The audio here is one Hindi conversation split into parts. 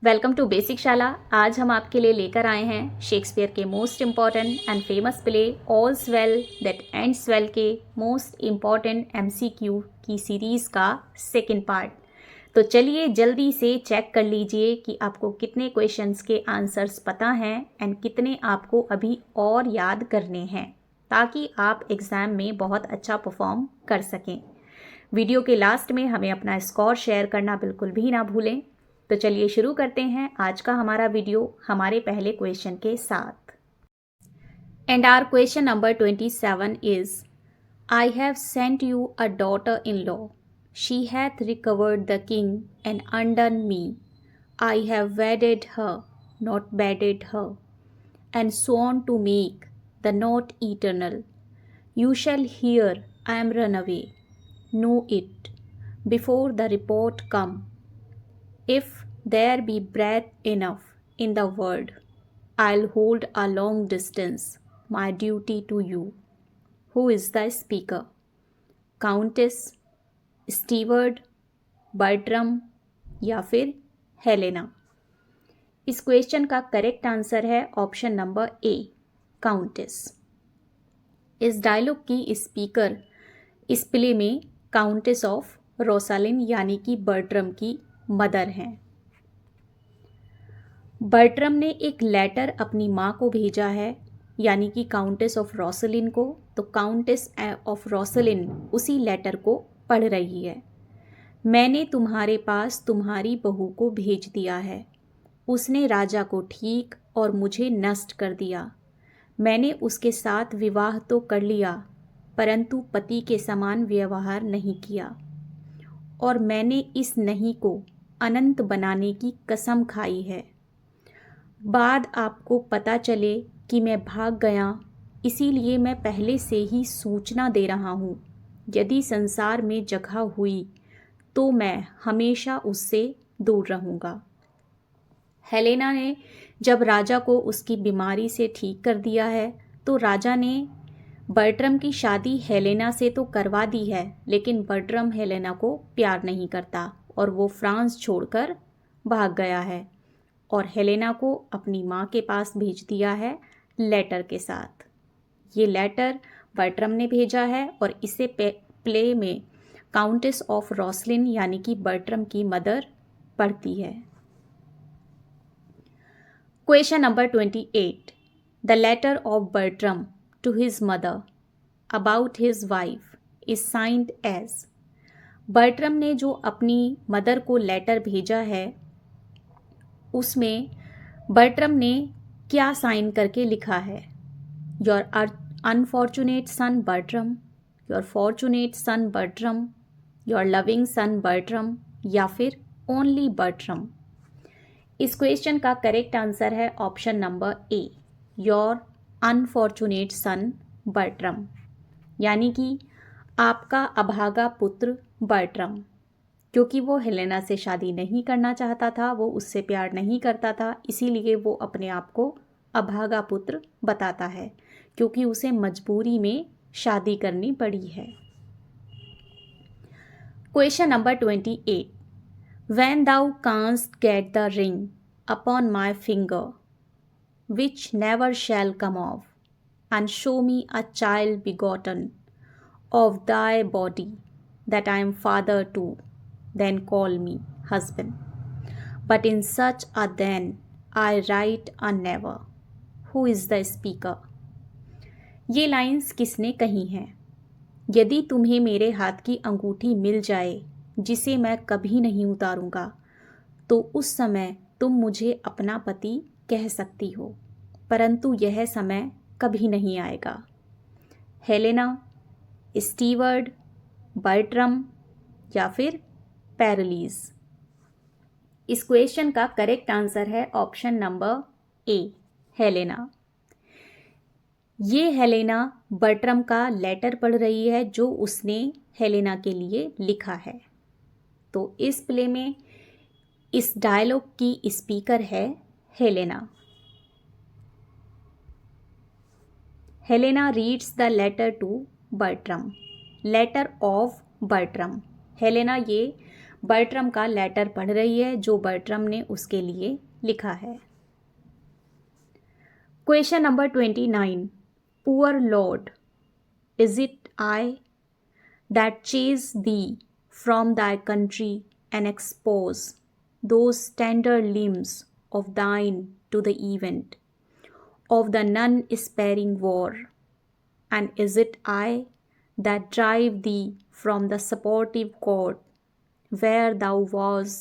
वेलकम टू बेसिक शाला। आज हम आपके लिए लेकर आए हैं शेक्सपियर के most important and famous play ऑल्स well that ends Well के मोस्ट इम्पॉर्टेंट एमसीक्यू की सीरीज़ का सेकंड पार्ट। तो चलिए जल्दी से चेक कर लीजिए कि आपको कितने क्वेश्चंस के आंसर्स पता हैं एंड कितने आपको अभी और याद करने हैं, ताकि आप एग्ज़ाम में बहुत अच्छा परफॉर्म कर सकें। वीडियो के लास्ट में हमें अपना स्कोर शेयर करना बिल्कुल भी ना भूलें। तो चलिए शुरू करते हैं आज का हमारा वीडियो हमारे पहले क्वेश्चन के साथ। And our question number 27 is, I have sent you a daughter in law, she hath recovered the king and undone me, I have wedded her not bedded her, and sworn to make the knot eternal. You shall hear I am run away, know it, before the report come. If there be breath enough in the world, I'll hold a long distance my duty to you. Who is the speaker? Countess, Steward, Bertram या फिर हेलेना? इस क्वेश्चन का करेक्ट आंसर है ऑप्शन नंबर ए, काउंटेस। इस डायलॉग की स्पीकर इस प्ले में काउंटेस ऑफ रोसालिन यानी कि बर्ट्रम की मदर हैं। बर्ट्रम ने एक लेटर अपनी माँ को भेजा है यानी कि काउंटेस ऑफ रोसलिन को, तो काउंटेस ऑफ रोसलिन उसी लेटर को पढ़ रही है। मैंने तुम्हारे पास तुम्हारी बहू को भेज दिया है, उसने राजा को ठीक और मुझे नष्ट कर दिया। मैंने उसके साथ विवाह तो कर लिया, परंतु पति के समान व्यवहार नहीं किया, और मैंने इस नहीं को अनंत बनाने की कसम खाई है। बाद आपको पता चले कि मैं भाग गया, इसीलिए मैं पहले से ही सूचना दे रहा हूँ। यदि संसार में जगह हुई तो मैं हमेशा उससे दूर रहूँगा। हेलेना ने जब राजा को उसकी बीमारी से ठीक कर दिया है, तो राजा ने बर्ट्रम की शादी हेलेना से तो करवा दी है, लेकिन बर्ट्रम हेलेना को प्यार नहीं करता और वो फ्रांस छोड़कर भाग गया है और हेलेना को अपनी माँ के पास भेज दिया है लेटर के साथ। ये लेटर बर्ट्रम ने भेजा है और इसे प्ले में काउंटेस ऑफ रोसलिन यानी कि बर्ट्रम की मदर पढ़ती है। Question number 28, the letter of Bertram to his mother about his wife is signed as. Bertram ने जो अपनी मदर को लेटर भेजा है उसमें बर्ट्रम ने क्या साइन करके लिखा है? Your unfortunate son Bertram, your fortunate son Bertram, your loving son Bertram या फिर ओनली बर्ट्रम? इस क्वेश्चन का करेक्ट आंसर है option number A, your unfortunate son Bertram, यानी कि आपका अभागा पुत्र बर्ट्रम। क्योंकि वो हेलेना से शादी नहीं करना चाहता था, वो उससे प्यार नहीं करता था, इसीलिए वो अपने आप को अभागा पुत्र बताता है, क्योंकि उसे मजबूरी में शादी करनी पड़ी है। Question number 28, When thou canst get the ring upon my finger, which never shall come off, and show me a child begotten of thy body, that I am father to, then call me husband. But in such a then I write a never. Who is the speaker? ये लाइन्स किसने कही हैं? यदि तुम्हें मेरे हाथ की अंगूठी मिल जाए जिसे मैं कभी नहीं उतारूंगा, तो उस समय तुम मुझे अपना पति कह सकती हो, परंतु यह समय कभी नहीं आएगा। हेलेना, स्टीवर्ड, बर्ट्रम या फिर पैरलीज? इस क्वेश्चन का करेक्ट आंसर है ऑप्शन नंबर ए, हेलेना। ये हेलेना बर्ट्रम का लेटर पढ़ रही है जो उसने हेलेना के लिए लिखा है। तो इस प्ले में इस डायलॉग की स्पीकर है Helena. Helena reads the letter to Bertram, letter of Bertram. Helena ये बर्ट्रम का लेटर पढ़ रही है जो बर्ट्रम ने उसके लिए लिखा है। Question number 29। Poor Lord, is it I that chase thee from thy country and expose those tender limbs of thine to the event of the none-sparing war? And is it I that drive thee from the supportive court where thou was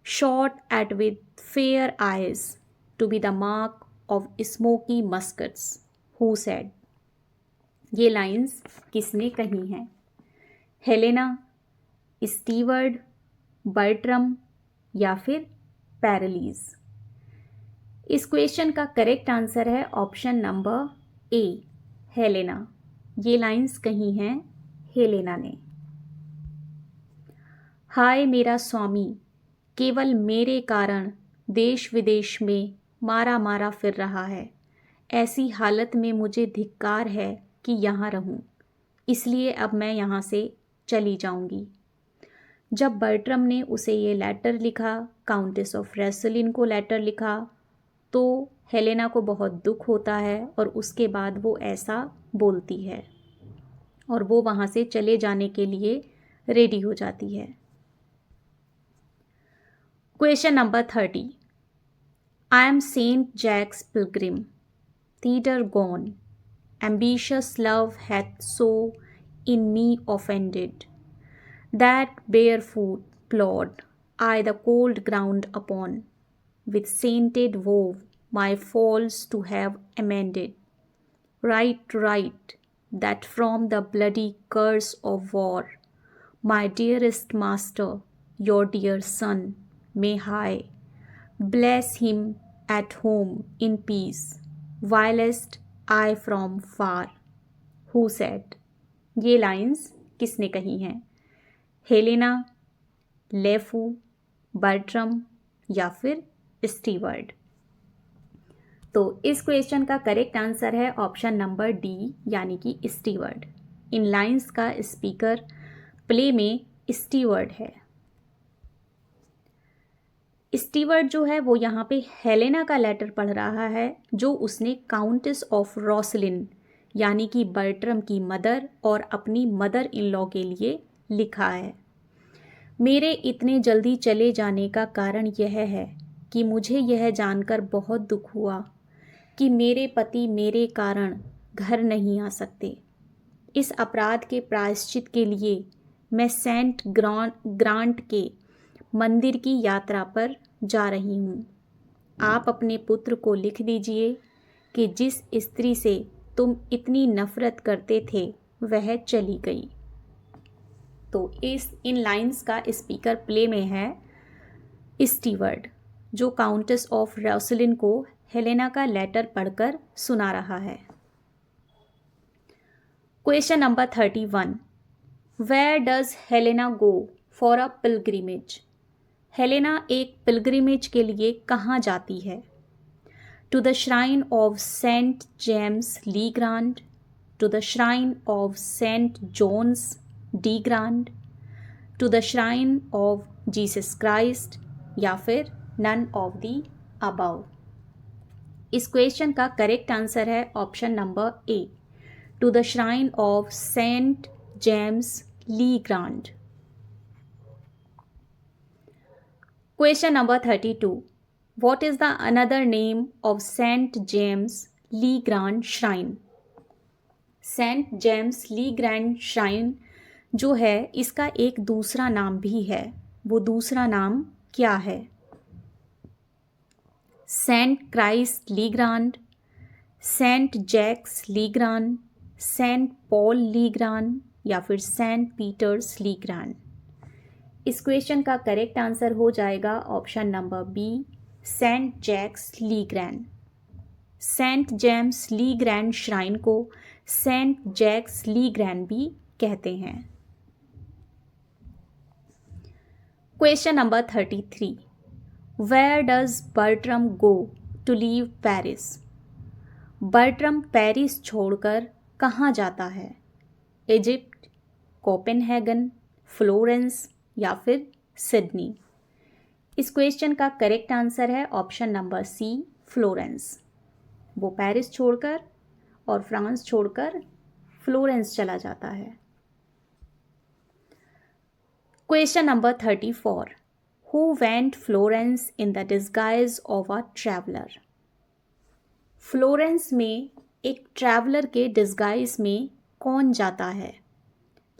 shot at with fair eyes to be the mark of smoky muskets? Who said? ये लाइन्स किसने कही हैं? हेलेना, स्टीवर्ड, बर्ट्रम या फिर पैरालीज? इस क्वेश्चन का करेक्ट आंसर है ऑप्शन नंबर ए, हेलेना। ये लाइंस कही हैं हेलेना ने। हाय मेरा स्वामी, केवल मेरे कारण देश विदेश में मारा मारा फिर रहा है। ऐसी हालत में मुझे धिक्कार है कि यहाँ रहूं, इसलिए अब मैं यहाँ से चली जाऊंगी। जब बर्ट्रम ने उसे ये लेटर लिखा, काउंटेस ऑफ रेसलिन को लेटर लिखा, तो हेलेना को बहुत दुख होता है और उसके बाद वो ऐसा बोलती है और वो वहाँ से चले जाने के लिए रेडी हो जाती है। Question number 30। I am Saint Jaques pilgrim, thither gone, ambitious love hath so in me offended, that barefoot plod I the cold ground upon, with sainted wove my falls to have amended. Right, that from the bloody curse of war, my dearest master, your dear son, may high bless him at home in peace, whilst I from far. Who said? ये लाइंस किसने कही हैं? हेलेना, लेफू, बर्ट्रम या फिर स्टीवर्ड? तो इस क्वेश्चन का करेक्ट आंसर है ऑप्शन नंबर डी, यानी कि स्टीवर्ड। इन लाइंस का स्पीकर प्ले में स्टीवर्ड है। स्टीवर्ड जो है वो यहाँ पे हेलेना का लेटर पढ़ रहा है जो उसने काउंटेस ऑफ रोसलिन यानी कि बर्ट्रम की मदर और अपनी मदर इन लॉ के लिए लिखा है। मेरे इतने जल्दी चले जाने का कारण यह है कि मुझे यह जानकर बहुत दुख हुआ कि मेरे पति मेरे कारण घर नहीं आ सकते। इस अपराध के प्रायश्चित के लिए मैं सेंट ग्रांट के मंदिर की यात्रा पर जा रही हूँ। आप अपने पुत्र को लिख दीजिए कि जिस स्त्री से तुम इतनी नफरत करते थे वह चली गई। तो इन लाइंस का स्पीकर प्ले में है स्टीवर्ड, जो काउंटेस ऑफ रोसलिन को हेलेना का लेटर पढ़कर सुना रहा है। Question number 31। Where does Helena go for a pilgrimage? Helena एक पिलग्रिमेज के लिए कहाँ जाती है? To the shrine of Saint James Le Grand, to the shrine of Saint John's de Grand, to the shrine of Jesus Christ, या फिर none of the above? इस क्वेश्चन का करेक्ट आंसर है option number A, to the shrine of Saint James le Grand. Question number 32। What is the another name of Saint James Le Grand Shrine? Saint James le Grand shrine जो है इसका एक दूसरा नाम भी है। वो दूसरा नाम क्या है? Saint Christ le Grand, Saint Jaques le Grand, Saint Paul le Grand या फिर सेंट पीटर्स ली ग्रांड? इस क्वेश्चन का करेक्ट आंसर हो जाएगा option number B, Saint Jaques le Grand. Saint James le Grand shrine को सेंट जैक्स ली ग्रैंड भी कहते हैं। Question number 33। Where does Bertram go to leave Paris? Bertram Paris छोड़कर कहाँ जाता है? इजिप्ट, कोपेनहेगन, फ्लोरेंस या फिर सिडनी। इस क्वेश्चन का करेक्ट आंसर है ऑप्शन नंबर सी, फ्लोरेंस। वो पेरिस छोड़कर और फ्रांस छोड़कर फ्लोरेंस चला जाता है। Question number 34, who went Florence in the disguise of a traveller. Florence में एक ट्रैवलर के डिस्गाइज में कौन जाता है?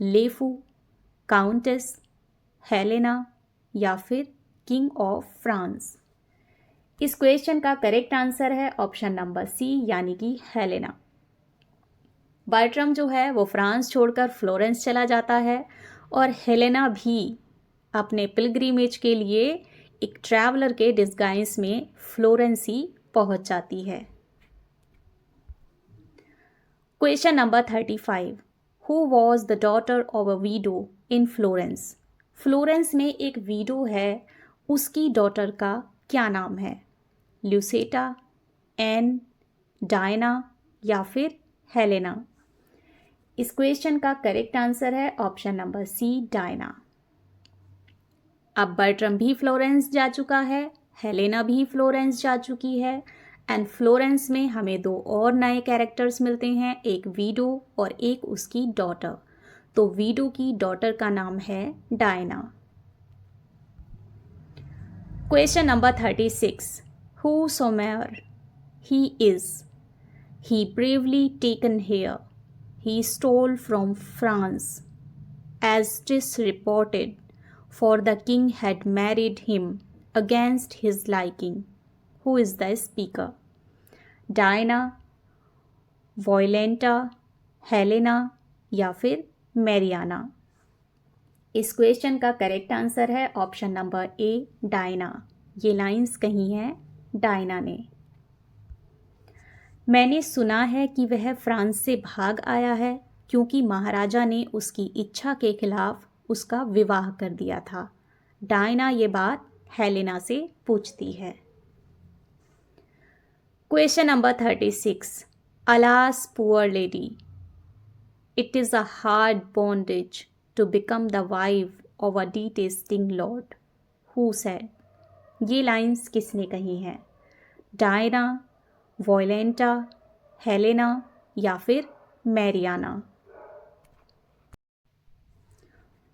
लेफू, काउंटेस, हेलेना या फिर किंग ऑफ फ्रांस। इस क्वेश्चन का करेक्ट आंसर है ऑप्शन नंबर सी, यानी कि हेलेना। बर्ट्रम जो है वो फ्रांस छोड़कर फ्लोरेंस चला जाता है और हेलेना भी अपने पिलग्रिमेज के लिए एक ट्रैवलर के डिस्गाइज में फ्लोरेंस ही पहुंच जाती है। Question number 35, who was the daughter of a widow in Florence. Florence में एक वीडो है, उसकी डॉटर का क्या नाम है? ल्यूसेटा, एन, डायना या फिर हेलेना। इस क्वेश्चन का करेक्ट आंसर है ऑप्शन नंबर सी, डायना। अब बर्ट्रम भी फ्लोरेंस जा चुका है, हेलेना भी फ्लोरेंस जा चुकी है एंड फ्लोरेंस में हमें दो और नए कैरेक्टर्स मिलते हैं, एक वीडो और एक उसकी डॉटर। तो वीडो की डॉटर का नाम है Diana. Question number 36, whosoever he is, he bravely taken here, he stole from France, as 'tis reported, for the king had married him against his liking. Who is the speaker? Diana, Violenta, Helena या फिर मैरियाना। इस क्वेश्चन का करेक्ट आंसर है ऑप्शन नंबर ए, डायना। ये लाइंस कही हैं डायना ने। मैंने सुना है कि वह फ्रांस से भाग आया है क्योंकि महाराजा ने उसकी इच्छा के खिलाफ उसका विवाह कर दिया था। डायना ये बात हेलेना से पूछती है। Question number 36, alas poor lady, it is a hard bondage to become the wife of a detesting lord, who said. ये लाइंस किसने कही हैं? डायना, वॉयलेंटा, हेलेना या फिर मैरियाना।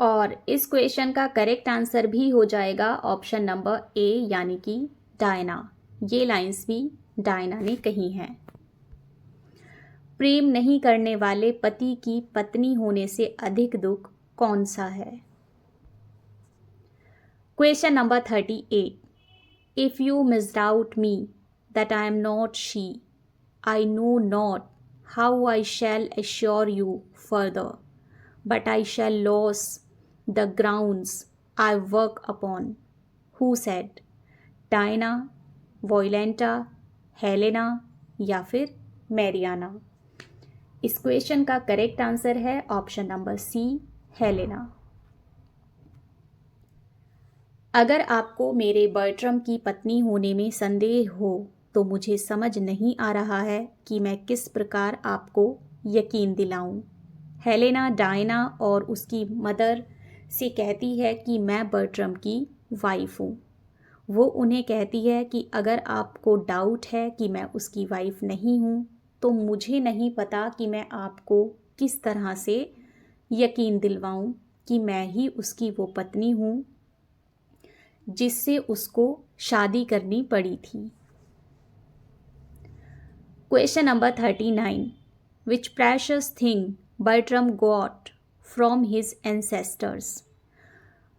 और इस क्वेश्चन का करेक्ट आंसर भी हो जाएगा ऑप्शन नंबर ए, यानी कि डायना। ये लाइंस भी डायना ने कही हैं। प्रेम नहीं करने वाले पति की पत्नी होने से अधिक दुख कौन सा है? Question number 38, if you misdoubt me that I am not she, I know not how I shall assure you further, but I shall lose the grounds I work upon. Who said? Diana, Violenta, Helena या फिर मैरियाना। इस क्वेश्चन का करेक्ट आंसर है ऑप्शन नंबर सी, हेलेना। अगर आपको मेरे बर्ट्रम की पत्नी होने में संदेह हो तो मुझे समझ नहीं आ रहा है कि मैं किस प्रकार आपको यकीन दिलाऊं। हेलेना डायना और उसकी मदर से कहती है कि मैं बर्ट्रम की वाइफ हूँ। वो उन्हें कहती है कि अगर आपको डाउट है कि मैं उसकी वाइफ नहीं हूँ तो मुझे नहीं पता कि मैं आपको किस तरह से यकीन दिलवाऊँ कि मैं ही उसकी वो पत्नी हूँ जिससे उसको शादी करनी पड़ी थी। Question number 39, which precious thing Bertram got from his ancestors.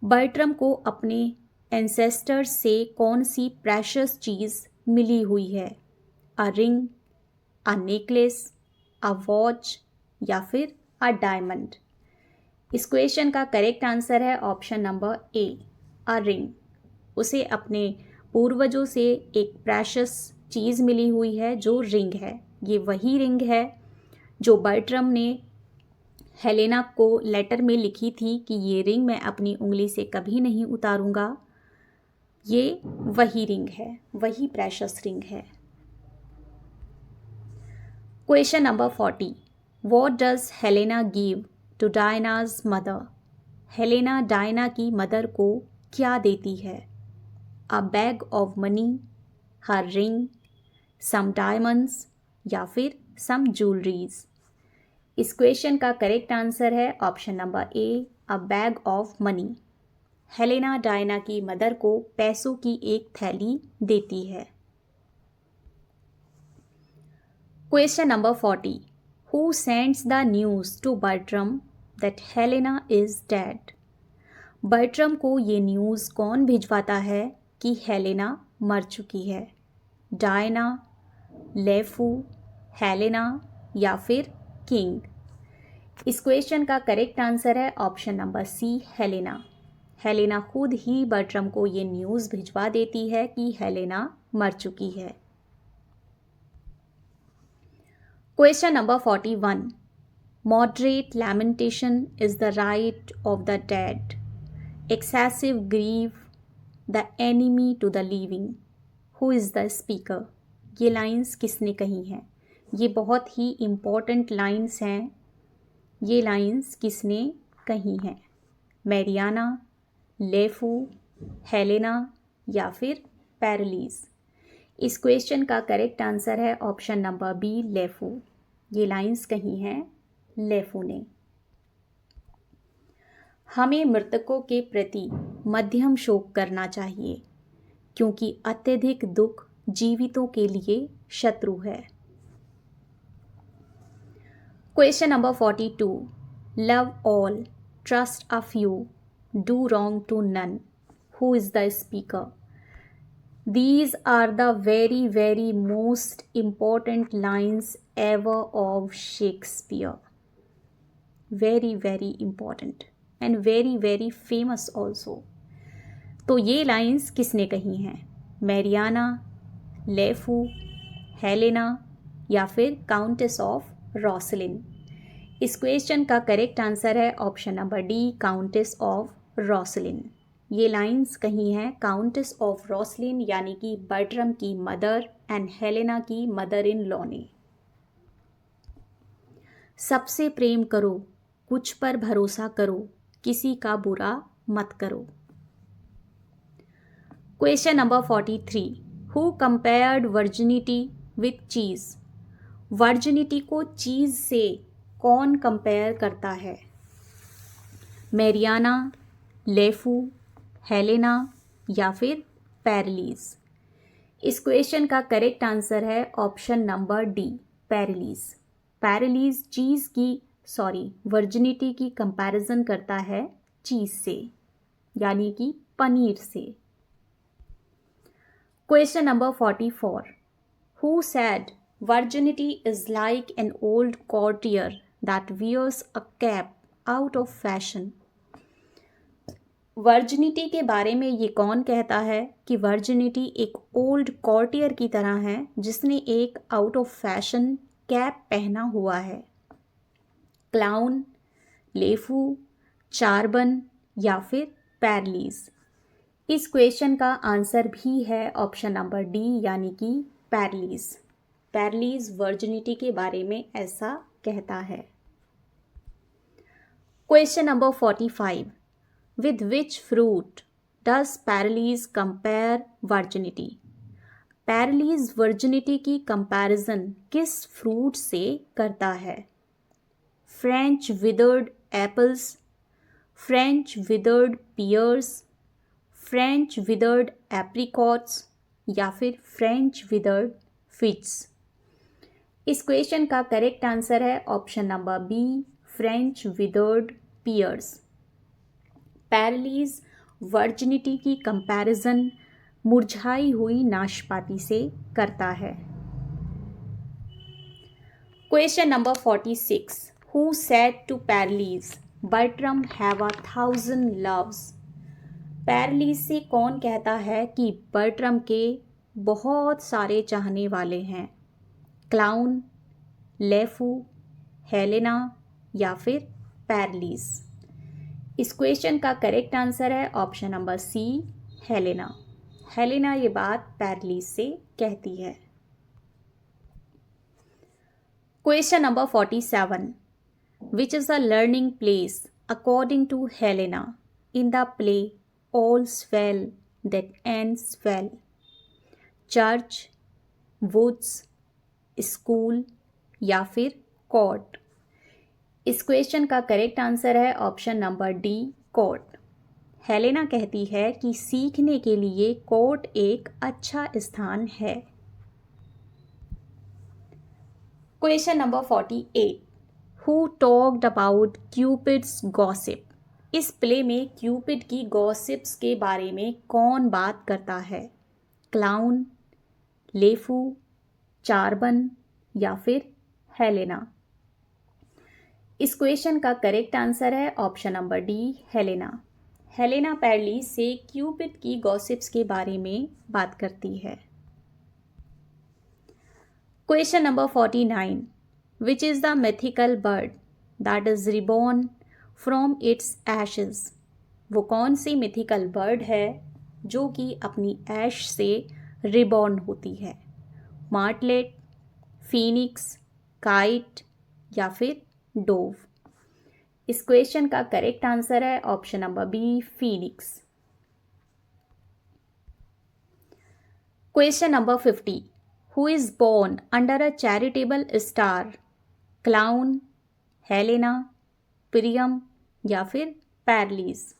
Bertram को अपने एंसेस्टर्स से कौन सी प्रेशियस चीज़ मिली हुई है? A ring, a necklace, a watch या फिर अ डायमंड। इस क्वेश्चन का करेक्ट आंसर है option number A, a ring. उसे अपने पूर्वजों से एक प्रेशियस चीज़ मिली हुई है जो रिंग है। ये वही रिंग है जो बर्ट्रम ने हेलेना को लेटर में लिखी थी कि ये रिंग मैं अपनी उंगली से कभी नहीं उतारूंगा। ये वही रिंग है, वही प्रेशियस रिंग है। Question number 40, what does Helena give to Diana's mother. Helena Diana की मदर को क्या देती है? A bag of money, her ring, some diamonds या फिर सम ज्वेलरीज। इस क्वेश्चन का करेक्ट आंसर है option number A, a bag of money. Helena Diana की मदर को पैसों की एक थैली देती है। Question number 40, who sends the news to Bertram that Helena is dead? Bertram को ये न्यूज़ कौन भिजवाता है कि हेलेना मर चुकी है? डायना, लेफू, हेलेना या फिर किंग? इस क्वेश्चन का करेक्ट आंसर है option number C, Helena. Helena खुद ही बर्ट्रम को ये न्यूज़ भिजवा देती है कि हेलेना मर चुकी है। Question number 41, moderate lamentation is the right of the dead, excessive grief the enemy to the living. Who is the speaker? ये लाइंस किसने कही हैं? ये बहुत ही इम्पॉर्टेंट लाइंस हैं। ये लाइंस किसने कही हैं? मैरियाना, लेफू, हेलेना या फिर पैरलीज? इस क्वेश्चन का करेक्ट आंसर है ऑप्शन नंबर बी, लेफू। ये लाइंस कही हैं लेफू ने। हमें मृतकों के प्रति मध्यम शोक करना चाहिए क्योंकि अत्यधिक दुख जीवितों के लिए शत्रु है। Question number 42, love all, trust a few, do wrong to none. Who is the speaker? These are the very, very most important lines ever of Shakespeare. Very, very important and very, very famous also. तो ये लाइंस किसने कही हैं? मैरियाना, लेफू, हेलेना या फिर काउंटेस ऑफ रॉसलिन? इस क्वेश्चन का करेक्ट आंसर है option number D, countess of Rosslyn. ये लाइंस कही हैं काउंटेस ऑफ रॉसलिन यानी कि बर्ट्रम की मदर एंड हेलेना की मदर इन लॉ ने। सबसे प्रेम करो, कुछ पर भरोसा करो, किसी का बुरा मत करो। Question number 43, who compared virginity with cheese? Virginity को चीज़ से कौन कंपेयर करता है? मैरियाना, लेफू, हेलेना या फिर पैरलीज? इस क्वेश्चन का करेक्ट आंसर है ऑप्शन नंबर डी, पैरलीज। पैरलीज चीज़ की वर्जिनिटी की कंपैरिजन करता है चीज़ से यानी कि पनीर से। Question number 44, who said virginity is like an old courtier that wears a cap out of fashion? Virginity के बारे में ये कौन कहता है कि वर्जिनिटी एक ओल्ड कॉर्टियर की तरह है जिसने एक आउट ऑफ फैशन कैप पहना हुआ है? क्लाउन, लेफू, चार्बन या फिर पैरलीज? इस क्वेश्चन का आंसर भी है ऑप्शन नंबर डी यानी कि पैरलीज। पैरलीज वर्जिनिटी के बारे में ऐसा कहता है। Question number 45, with which fruit does Parolles compare virginity? Parolles virginity की कंपैरिजन किस फ्रूट से करता है? French withered apples, French withered pears, French withered apricots या फिर फ्रेंच विदर्ड फिग्स? इस क्वेश्चन का करेक्ट आंसर है option number B, French withered pears. Parolles virginity की कंपैरिजन मुरझाई हुई नाशपाती से करता है। Question number 46, who said to Parolles Bertram have 1000 loves? पैरलीज से कौन कहता है कि बर्ट्रम के बहुत सारे चाहने वाले हैं? क्लाउन, लेफू, हेलेना या फिर पैरलीज? इस क्वेश्चन का करेक्ट आंसर है option number C, Helena. Helena ये बात पैरलीज से कहती है। Question number 47, which is a learning place according to Helena in the play all's well that ends well, church, woods, school या फिर कोर्ट। इस क्वेश्चन का करेक्ट आंसर है option number D, court. Helena कहती है कि सीखने के लिए कोर्ट एक अच्छा स्थान है। Question number 48, who talked about cupids gossip. इस प्ले में क्यूपिड की गॉसिप्स के बारे में कौन बात करता है? क्लाउन, लेफू, चार्बन या फिर हेलेना। इस क्वेश्चन का करेक्ट आंसर है option number D, Helena. Helena Parolles से क्यूपिड की गॉसिप्स के बारे में बात करती है। Question number 49, which is the mythical bird that is reborn from its Ashes. वो कौन सी मिथिकल बर्ड है जो कि अपनी ऐश से रिबॉर्न होती है? मार्टलेट, फीनिक्स, काइट या फिर डोव। इस क्वेश्चन का करेक्ट आंसर है option number B, phoenix. Question number 50, who is born under a charitable star? Clown, Helena, Priam या फिर पैरलीज।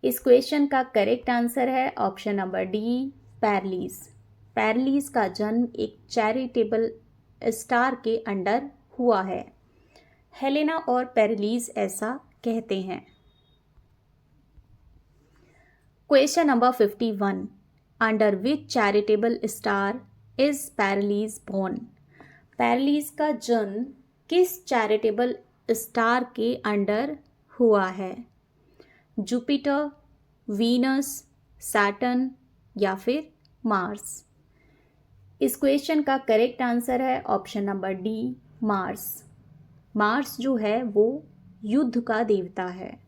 इस क्वेश्चन का करेक्ट आंसर है option number D, Parolles. Parolles का जन्म एक चैरिटेबल स्टार के अंडर हुआ है। हेलेना और पैरलीज ऐसा कहते हैं। Question number 51, under which charitable star is Parolles born? Parolles का जन्म किस चैरिटेबल स्टार के अंडर हुआ है? जुपिटर, वीनस, सैटर्न या फिर मार्स। इस क्वेश्चन का करेक्ट आंसर है option number D, Mars. Mars जो है वो युद्ध का देवता है।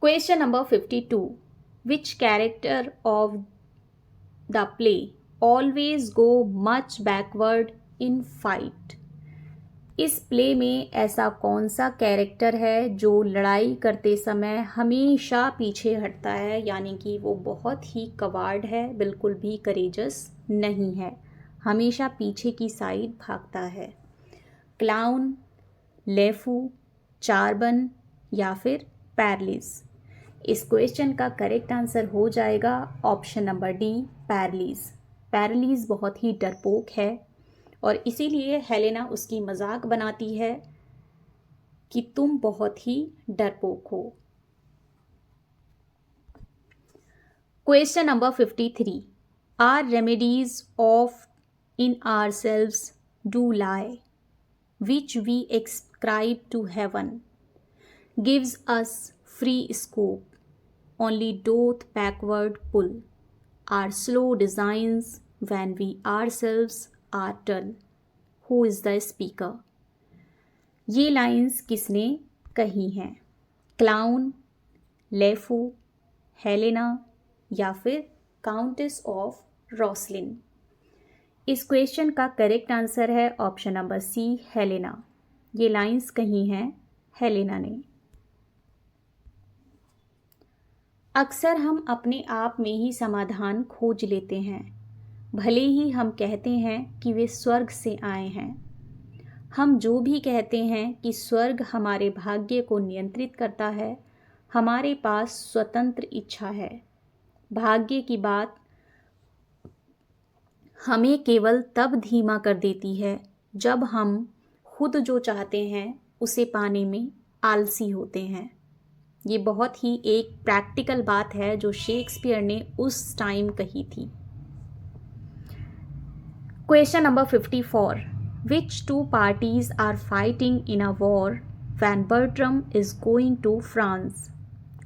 Question number 52, which character of the play always go much backward in fight? इस प्ले में ऐसा कौन सा कैरेक्टर है जो लड़ाई करते समय हमेशा पीछे हटता है, यानी कि वो बहुत ही कवार्ड है, बिल्कुल भी करेजस नहीं है, हमेशा पीछे की साइड भागता है? क्लाउन, लेफू, चार्बन या फिर पैरलीज। इस क्वेश्चन का करेक्ट आंसर हो जाएगा ऑप्शन नंबर डी, पैरलीज। पैरलीज बहुत ही डरपोक है और इसीलिए हेलेना उसकी मजाक बनाती है कि तुम बहुत ही डरपोक हो। Question number 53, our remedies oft in ourselves do lie, which we ascribe to heaven, gives us free scope, only doth backward pull, our slow designs when we ourselves are dull. Who is the speaker? ये लाइंस किसने कही हैं? क्लाउन, लेफू, हेलेना या फिर काउंटेस ऑफ रॉसलिन। इस क्वेश्चन का करेक्ट आंसर है ऑप्शन नंबर सी, हेलेना। ये लाइंस कही हैं हेलेना ने। अक्सर हम अपने आप में ही समाधान खोज लेते हैं, भले ही हम कहते हैं कि वे स्वर्ग से आए हैं। हम जो भी कहते हैं कि स्वर्ग हमारे भाग्य को नियंत्रित करता है, हमारे पास स्वतंत्र इच्छा है। भाग्य की बात हमें केवल तब धीमा कर देती है जब हम खुद जो चाहते हैं उसे पाने में आलसी होते हैं। ये बहुत ही एक प्रैक्टिकल बात है जो शेक्सपियर ने उस टाइम कही थी। Question number 54, which two parties are fighting in a war when Bertram is going to France?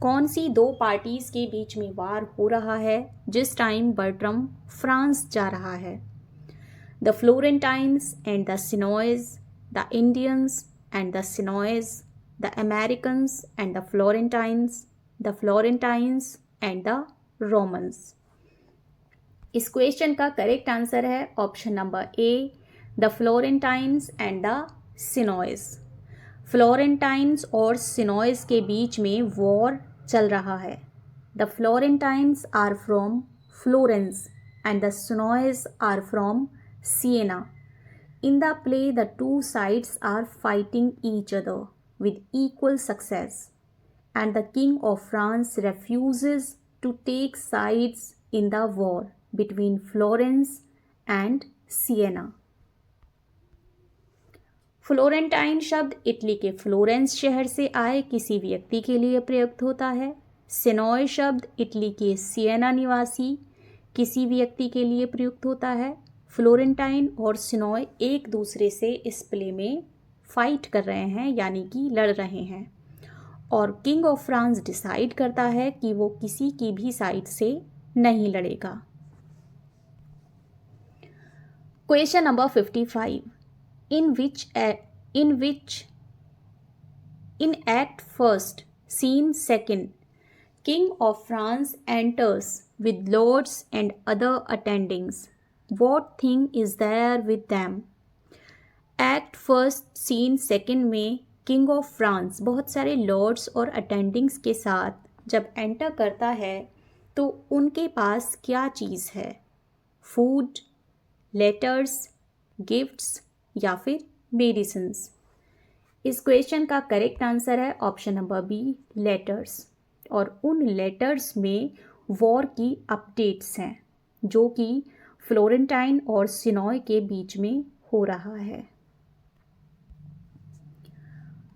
कौन सी दो पार्टीज़ के बीच में वार हो रहा है जिस टाइम बर्ट्रम फ्रांस जा रहा है? The Florentines and the Sienese, the Indians and the Sienese, the Americans and the Florentines and the Romans. इस क्वेश्चन का करेक्ट आंसर है option number A, the Florentines and the Sienese. Florentines और सिनॉइस के बीच में वॉर चल रहा है। The Florentines are from Florence and the Sienese are from Siena. In the play, the two sides are fighting each other with equal success, and the King of France refuses to take sides in the war between Florence and Siena. Florentine शब्द इटली के फ्लोरेंस शहर से आए किसी व्यक्ति के लिए प्रयुक्त होता है। सिनॉय शब्द इटली के सिएना निवासी किसी व्यक्ति के लिए प्रयुक्त होता है। फ्लोरेंटाइन और सिनॉय एक दूसरे से इस प्ले में फाइट कर रहे हैं, यानी कि लड़ रहे हैं, और किंग ऑफ फ्रांस डिसाइड करता है कि वो किसी की भी साइड से नहीं लड़ेगा। Question number 55। in act first scene second king of France enters with lords and other attendings. What thing is there with them? Act first scene second में किंग ऑफ फ्रांस बहुत सारे लॉर्ड्स और अटेंडिंग्स के साथ जब एंटर करता है तो उनके पास क्या चीज़ है? फूड, लेटर्स, गिफ्ट्स या फिर मेडिसिन्स? इस क्वेश्चन का करेक्ट आंसर है ऑप्शन नंबर बी, लेटर्स। और उन लेटर्स में वॉर की अपडेट्स हैं जो कि फ्लोरेंटाइन और सिनॉय के बीच में हो रहा है।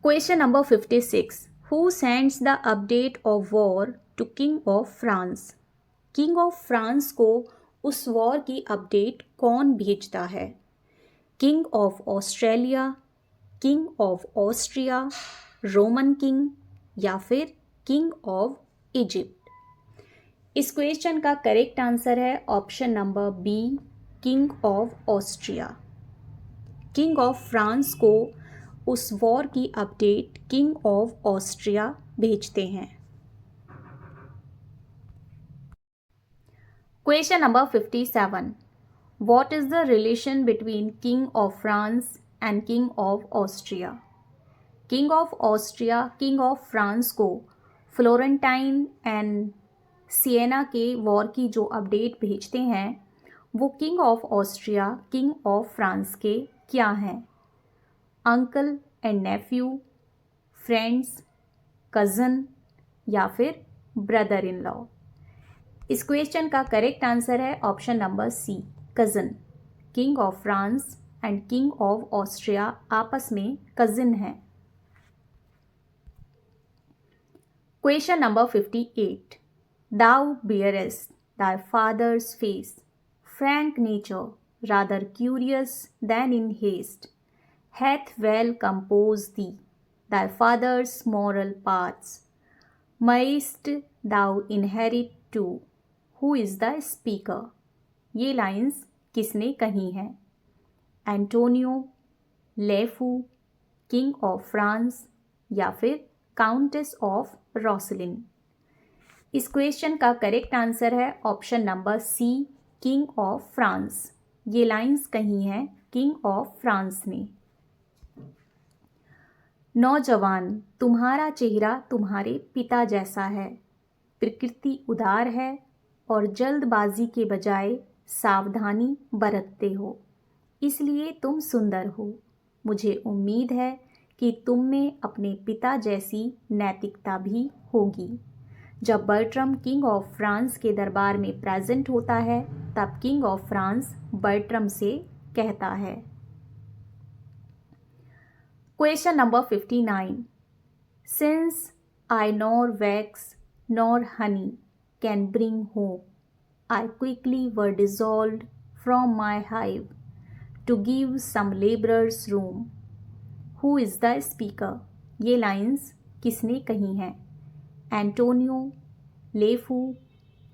Question number 56। Who sends the update of war to king of France? King of France को उस वॉर की अपडेट कौन भेजता है? King of Australia, king of Austria, Roman king या फिर किंग ऑफ इजिप्ट? इस क्वेश्चन का करेक्ट आंसर है option number B, king of Austria. King of France को उस वॉर की अपडेट किंग ऑफ ऑस्ट्रिया भेजते हैं। Question number 57। What is the relation between king of France and king of Austria? King of Austria king of France को फ्लोरेंटाइन एंड सिएना के वॉर की जो अपडेट भेजते हैं वो king of Austria king of France के क्या हैं? Uncle and nephew, friends, cousin या फिर ब्रदर इन लॉ? इस क्वेश्चन का करेक्ट आंसर है option number C, cousin. King of France and king of Austria आपस में कज़न हैं। Question number 58। Thou bearest thy father's face, frank nature, rather curious than in haste, hath well composed thee, thy father's moral paths. Mayst thou inherit too, who is the speaker? ये लाइन्स किसने कही हैं? Antonio, Lafeu, king of France या फिर काउंटेस ऑफ रोसलिन? इस क्वेश्चन का करेक्ट आंसर है option number C, king of France. ये लाइन्स कही हैं किंग ऑफ फ्रांस ने। नौजवान, तुम्हारा चेहरा तुम्हारे पिता जैसा है। प्रकृति उदार है और जल्दबाजी के बजाय सावधानी बरतते हो, इसलिए तुम सुंदर हो। मुझे उम्मीद है कि तुम में अपने पिता जैसी नैतिकता भी होगी। जब बर्ट्रम किंग ऑफ फ्रांस के दरबार में प्रेजेंट होता है तब किंग ऑफ फ्रांस बर्ट्रम से कहता है। Question number 59। Since I nor wax nor honey can bring home, I quickly were dissolved from my hive to give some labourers room, who is the speaker? ये लाइन्स किसने कही हैं? Antonio, Lafeu,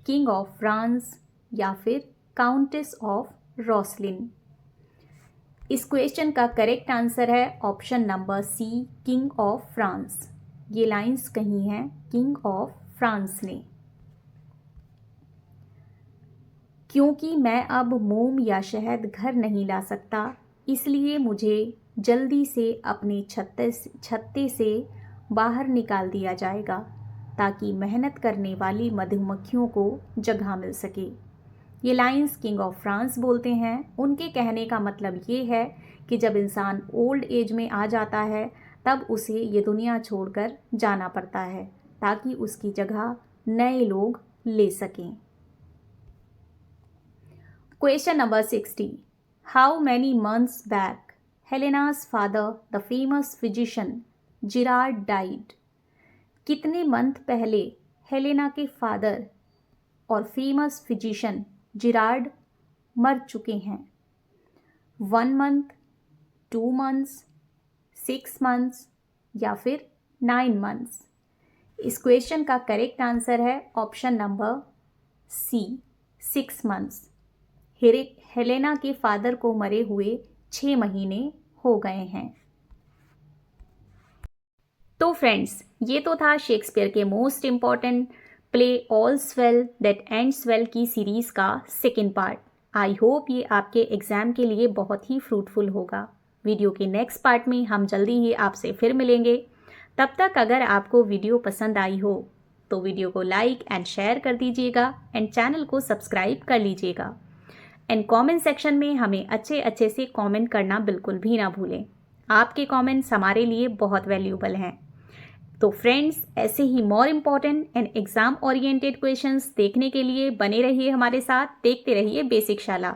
king of France या फिर काउंटेस ऑफ रोसलिन? इस क्वेश्चन का करेक्ट आंसर है option number C, king of France. ये लाइन्स कही हैं किंग ऑफ फ्रांस ने। क्योंकि मैं अब मोम या शहद घर नहीं ला सकता, इसलिए मुझे जल्दी से अपने छत्ते से बाहर निकाल दिया जाएगा ताकि मेहनत करने वाली मधुमक्खियों को जगह मिल सके। ये लाइंस किंग ऑफ फ्रांस बोलते हैं। उनके कहने का मतलब ये है कि जब इंसान ओल्ड एज में आ जाता है तब उसे ये दुनिया छोड़कर जाना पड़ता है ताकि उसकी जगह नए लोग ले सकें। Question number 60। How many months back Helena's father the famous physician Gerard died. कितने मंथ पहले हेलेना के फादर और फेमस फिजिशियन जिरार्ड मर चुके हैं? 1 मंथ, 2 मंथ्स, 6 मंथ्स या फिर 9 मंथ्स। इस क्वेश्चन का करेक्ट आंसर है option number C, 6 months. Helena के फादर को मरे हुए 6 महीने हो गए हैं। तो फ्रेंड्स, ये तो था शेक्सपियर के most important play ऑल्स well that ends well की सीरीज़ का सेकेंड पार्ट। आई होप ये आपके एग्ज़ाम के लिए बहुत ही फ्रूटफुल होगा। वीडियो के नेक्स्ट पार्ट में हम जल्दी ही आपसे फिर मिलेंगे। तब तक अगर आपको वीडियो पसंद आई हो तो वीडियो को लाइक एंड शेयर कर दीजिएगा एंड चैनल को सब्सक्राइब कर लीजिएगा। एंड कमेंट सेक्शन में हमें अच्छे से कमेंट करना बिल्कुल भी ना भूलें। आपके कमेंट्स हमारे लिए बहुत वैल्यूबल हैं। तो फ्रेंड्स, ऐसे ही more important and exam oriented questions देखने के लिए बने रहिए हमारे साथ। देखते रहिए बेसिक शाला।